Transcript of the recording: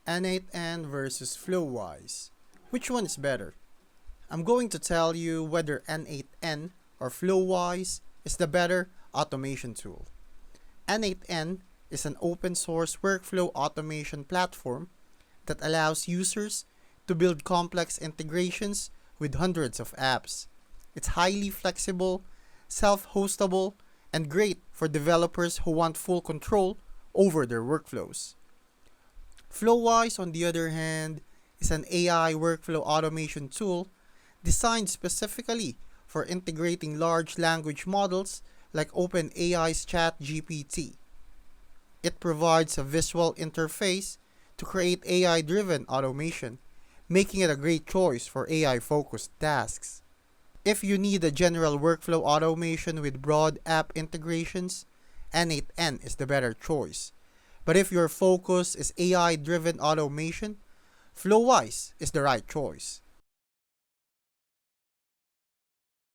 N8N versus Flowise. Which one is better? I'm going to tell you whether N8N or Flowise is the better automation tool. N8N is an open source workflow automation platform that allows users to build complex integrations with hundreds of apps. It's highly flexible, self-hostable, and great for developers who want full control over their workflows. Flowise, on the other hand, is an AI workflow automation tool designed specifically for integrating large language models like OpenAI's ChatGPT. It provides a visual interface to create AI-driven automation, making it a great choice for AI-focused tasks. If you need a general workflow automation with broad app integrations, N8N is the better choice. But if your focus is AI-driven automation, Flowise is the right choice.